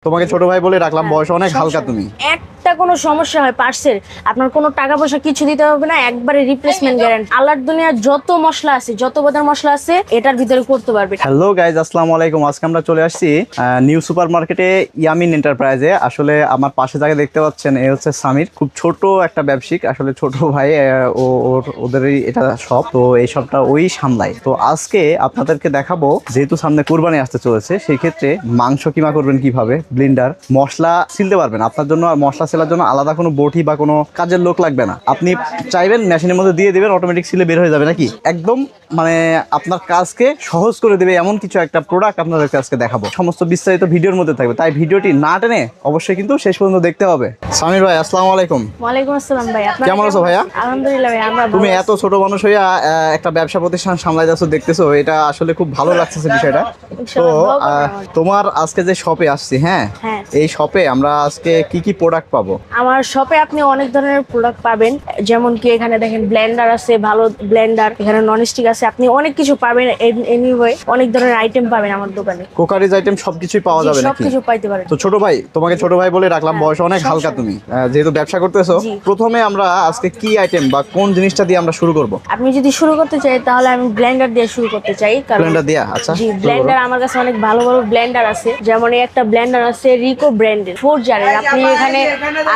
তোমাকে ছোট ভাই বলে রাখলাম, বয়স অনেক হালকা। তুমি একটা কোনো সমস্যা হয় পার্সেল, আপনার কোনো টাকা পয়সা কিছু দিতে হবে না, একবারে রিপ্লেসমেন্ট গ্যারান্টি। আল্লাহর দুনিয়ার যত মশলা আছে, যত বাজার মশলা আছে এটার ভিতরে করতে পারবে। হ্যালো গাইজ, আসসালামু আলাইকুম। আজকে আমরা চলে আসছি নিউ সুপার মার্কেটে, ইয়ামিন এন্টারপ্রাইজে। আসলে আমার পাশে যাকে দেখতে পাচ্ছেন এ হচ্ছে সামির, খুব ছোট একটা ব্যবসায়িক, আসলে ছোট ভাই। ওদেরই এটা শপ, তো এই শপটা ওই সামলায়। তো আজকে আপনাদেরকে দেখাবো, যেহেতু সামনে কুরবানি আসতে চলেছে, সেই ক্ষেত্রে মাংস কিমা করবেন কিভাবে, ব্লেন্ডার, মশলা ছিলতে পারবেন। আপনার জন্য মশলা ছেলার জন্য আলাদা কোনো বটি বা কোনো কাজের লোক লাগবে না। আপনি চাইবেন মেশিনের মধ্যে দিয়ে দিবেন, অটোমেটিক সিলে বের হয়ে যাবে নাকি, একদম মানে আপনার কাজকে সহজ করে দেবে এমন কিছু একটা প্রোডাক্ট আপনাদেরকে আজকে দেখাবো। সমস্ত বিস্তারিত ভিডিওর মধ্যে থাকবে, তাই ভিডিওটি না টেনে অবশ্যই কিন্তু শেষ পর্যন্ত দেখতে হবে। সামির ভাই, আসসালামু আলাইকুম। ওয়ালাইকুম আসসালাম ভাই, কেমন আছো ভাইয়া? আলহামদুলিল্লাহ ভাই, আমরা তুমি এত ছোট মানুষ হইয়া একটা ব্যবসা প্রতিষ্ঠান সামলাই যাচ্ছ, দেখতেছো, এটা আসলে খুব ভালো লাগছে বিষয়টা। তো তোমার আজকে যে শপে আসছি, হ্যাঁ, এই শপে আমরা আজকে কি কি প্রোডাক্ট পাবো? আমার শপে আপনি অনেক ধরনের প্রোডাক্ট পাবেন, যেমন কি এখানে দেখেন ব্লেন্ডার আছে, ভালো ব্লেন্ডার, এখানে ননস্টিক আছে, আপনি অনেক কিছু পাবেন। এনিওয়ে অনেক ধরনের আইটেম পাবেন আমার দোকানে, কোকারিজ আইটেম সবকিছুই পাওয়া যাবে নাকি? সবকিছু পাইতে পারেন। তো ছোট ভাই, তোমাকে ছোট ভাই বলে রাখলাম, বয়স অনেক হালকা। তুমি যেহেতু ব্যবসা করতেছো, প্রথমে আমরা আজকে কি আইটেম বা কোন জিনিসটা দিয়ে আমরা শুরু করব? আপনি যদি শুরু করতে চাই তাহলে আমি ব্লেন্ডার দিয়ে শুরু করতে চাই। ব্লেন্ডার দিয়া? আচ্ছা, জি, ব্লেন্ডার আমার কাছে অনেক ভালো ভালো ব্লেন্ডার আছে। যেমন এই একটা ব্লেন্ডার আছে রিকো ব্র্যান্ডের 4 জারের। আপনি এখানে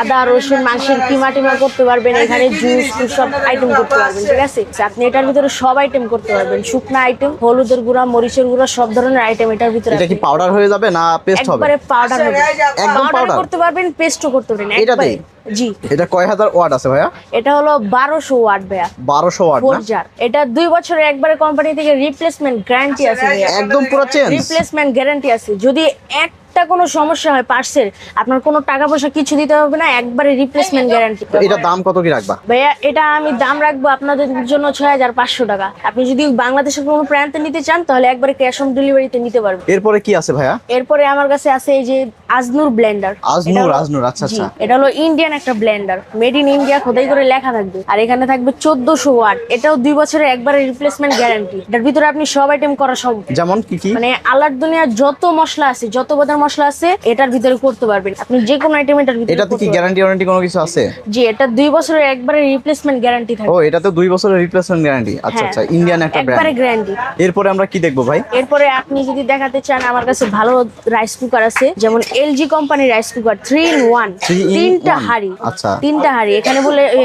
আদা রসুন মাংসের কিমা টিমা করতে পারবেন, এখানে জুস সব আইটেম করতে পারবেন, ঠিক আছে? আপনি এটার ভিতরে সব আইটেম করতে পারবেন, শুকনা আইটেম, হলুদের গুঁড়া, মরিচের গুঁড়া, সব ধরনের আইটেম এটার ভিতরে। এটা কি পাউডার হয়ে যাবে না পেস্ট হবে? একবারে পাউডার হবে, একদম পাউডার করতে পারবেন, পেস্টও করতে পারবেন এটাতে। জি। এটা কয় হাজার ওয়াট আছে ভাইয়া? এটা হলো 1200 ওয়াট ভাইয়া। 1200 ওয়াট না? 4 জার। এটা 2 বছরের একবারে কোম্পানি থেকে রিপ্লেসমেন্ট গ্যারান্টি আছে ভাইয়া। একদম পুরো চেঞ্জ রিপ্লেসমেন্ট গ্যারান্টি আছে। যদি একটা কোনো সমস্যা হয় পার্সেল, আপনার কোনো টাকা পয়সা কিছু দিতে হবে না, একবারে রিপ্লেসমেন্ট গ্যারান্টি। এটা দাম কত কি রাখবা ভাইয়া? এটা আমি দাম রাখবো আপনাদের জন্য 6500 টাকা। আপনি যদি বাংলাদেশের কোনো প্রান্তে নিতে চান তাহলে একবারে ক্যাশ অন ডেলিভারিতে নিতে পারবেন। এরপরে কি আছে ভাইয়া? এরপরে আমার কাছে আছে এই যে আজনুর ব্লেন্ডার। আজনুর, আচ্ছা আচ্ছা। এটা হলো ইন্ডিয়ান একটা ব্লেন্ডার, মেড ইন ইন্ডিয়া খোদাই করে লেখা থাকবে, আর এখানে থাকবে 1400 ওয়াট। এটাও 2 বছরের একবারে রিপ্লেসমেন্ট গ্যারান্টি। এটার ভিতরে আপনি সব আইটেম করা সম্ভব। যেমন কি কি? মানে আল্লাহর দুনিয়ার যত মশলা আছে, যত বাজার মশলা আছে এটার ভিতরে করতে পারবেন। আপনি যে কোনো আইটেম এটার ভিতরে। এটাতে কি গ্যারান্টি ওয়ারেন্টি কোনো কিছু আছে? জি, এটা 2 বছরের একবারে রিপ্লেসমেন্ট গ্যারান্টি থাকে। ও, এটাতে 2 বছরের রিপ্লেসমেন্ট গ্যারান্টি। আচ্ছা আচ্ছা, ইন্ডিয়ান একটা ব্র্যান্ড, একবারে গ্যারান্টি। এরপরে আমরা কি দেখবো ভাই? এরপরে আপনি যদি দেখাতে চান, আমার কাছে ভালো রাইস কুকার আছে, যেমন এলজি কোম্পানির রাইস কুকার 3 in 1, তিনটা হাঁড়ি। আচ্ছা, তিনটা হাঁড়ি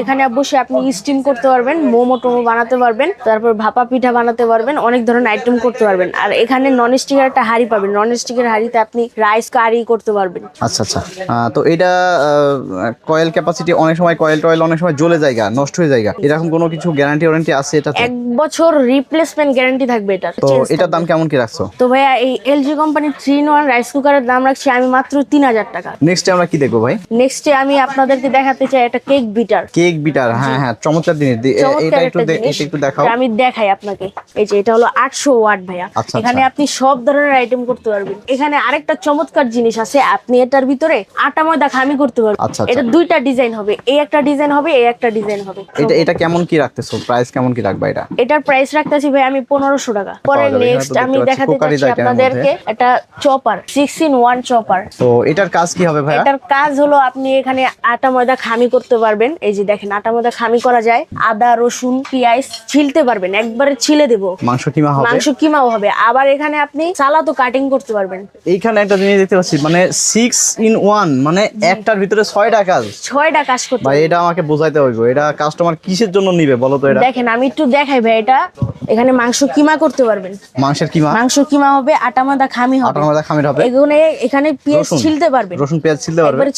এখানে বসে আপনি স্টিম করতে পারবেন, মোমো টোমো বানাতে পারবেন, তারপর ভাপা পিঠা বানাতে পারবেন, অনেক ধরনের আইটেম করতে পারবেন। আর এখানে নন স্টিকের একটা হাঁড়ি পাবেন, নন স্টিকের হাঁড়িতে আপনি রাইস কারি করতে পারবেন। আচ্ছা আচ্ছা। তো এটা কয়েল ক্যাপাসিটি, অনেক সময় কয়েল টয়েল অনেক সময় জ্বলে যায়, নষ্ট হয়ে যায়, এরকম কোনো কিছু গ্যারান্টি ওয়ারেন্টি আছে এটাতে? 1 বছর রিপ্লেসমেন্ট গ্যারান্টি থাকবে এটার। তো এটার দাম কেমন কি রাখছো? তো ভাইয়া এই এলজি কোম্পানির 3 in 1 রাইস কুকারের দাম রাখছি আমি মাত্র 3000 টাকা। নেক্সটে আমরা কি দেখবো ভাই? নেক্সটে আমি আপনাদেরকে দেখাতে চাই একটা কেক বিটার। কেক বিটার, হ্যাঁ হ্যাঁ, চমৎকার জিনিস। এটা একটু দেখাও। আমি দেখাই আপনাকে। এই যে এটা হলো 800 ওয়াট ভাইয়া। আচ্ছা, এখানে আপনি সব ধরনের আইটেম করতে পারবেন। এখানে আরেকটা চমৎকার জিনিস আছে, আপনি এটার ভিতরে আটা ময়দা খামি করতে পারবেন। আচ্ছা, এটা দুইটা ডিজাইন হবে, এই একটা ডিজাইন হবে, এই একটা ডিজাইন হবে। এটা কেমন কি রাখতেছো, প্রাইস কেমন কি রাখবা এটা? এটার প্রাইস রাখতেছি ভাই আমি 1500 টাকা। পরে নেক্সট আমি দেখাতে চাচ্ছি আপনাদেরকে একটা চপার, 6 in 1 চপার। তো এটার কাজ কি হবে ভাই? এটার কাজ হলো আপনি এখানে আটা ময়দা খামি করতে পারবেন। এই যে দেখেন আটা ময়দা খামি করা যায়, আদা রসুন পেঁয়াজ ছিলতে পারবেন, একবারে ছিলে দেব। মাংস কিমাও হবে। আবার এখানে আপনি সালাদও কাটিং করতে পারবেন। এইখানে একটা জিনিস দেখতে পাচ্ছি, মানে 6 in 1, মানে একটার ভিতরে 6টা কাজ। 6টা কাজ করতে ভাই এটা আমাকে বোঝাইতে হইব, এটা কাস্টমার কিসের জন্য নিবে বলো তো? এটা দেখেন আমি একটু দেখাই ভাই। এটা এখানে মাংস কিমা করতে পারবেন। মাংস কিমা হবে, আটা ময়দা খামি হবে। এখানে পেঁয়াজ ছিলতে পারবেন, রসুন পেঁয়াজ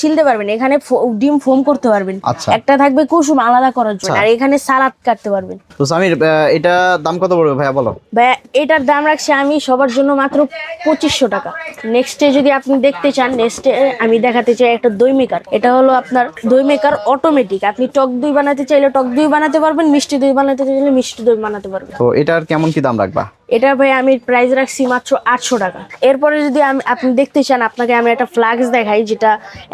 ছিলতে পারবেন। এখানে ডিম ফোম করতে পারবেন। একটা থাকবে কুসুম আলাদা করার জন্য, আর এখানে সালাদ কাটতে পারবেন। তো সামির, এটা দাম কত পড়বে ভাইয়া বলো? ভাইয়া এটার দাম রাখছি আমি সবার জন্য মাত্র 2500 টাকা। নেক্সটে যদি আপনি দেখতে চান, নেক্সটে আমি দেখাতে চাই একটা দই মেকার। এটা হলো আপনার দই মেকার অটোমেটিক। আপনি টক দই বানাতে চাইলে টক দই বানাতে পারবেন, মিষ্টি দই বানাতে চাইলে মিষ্টি দই বানাতে পারবেন। তো এটার কেমন কি দাম রাখবা? এটা ভাই আমি প্রাইস রাখছি মাত্র 800 টাকা। এরপরে যদি আপনি দেখতে চান, আপনাকে আমি একটা ফ্লাক্স দেখাই যেটা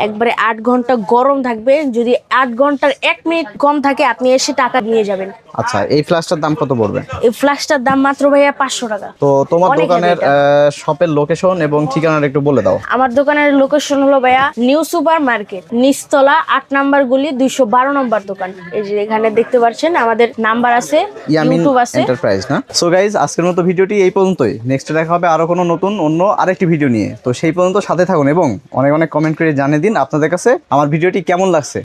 একবারে 8 ঘন্টা গরম থাকবে। যদি 8 ঘন্টার 1 মিনিট কম থাকে আপনি এসে টাকা নিয়ে যাবেন। আচ্ছা, এই ফ্ল্যাশটার দাম কত পড়বে? এই ফ্লাক্সটার দাম মাত্র ভাইয়া 500 টাকা। তো তোমার অনেক দোকানের heavy এটা। শপের লোকেশন এবং ঠিকানাটা একটু বলে দাও। আমার দোকানের লোকেশন হলো ভাইয়া নিউ সুপার মার্কেট, নিচতলা 8 নাম্বার গলি 212 নম্বর দোকান। এই যে এখানে দেখতে পাচ্ছেন আমাদের নাম্বার আছে, ইয়ামিন ইউটিউব আছে। এন্টারপ্রাইজ না? সো গাইজ, আজকের মতো ভিডিওটি এই পর্যন্তই। নেক্সট দেখা হবে আরো কোনো নতুন অন্য আরেকটি ভিডিও নিয়ে। তো সেই পর্যন্ত সাথে থাকুন এবং অনেক অনেক কমেন্ট করে জানিয়ে দিন আপনাদের কাছে আমার ভিডিওটি কেমন লাগছে।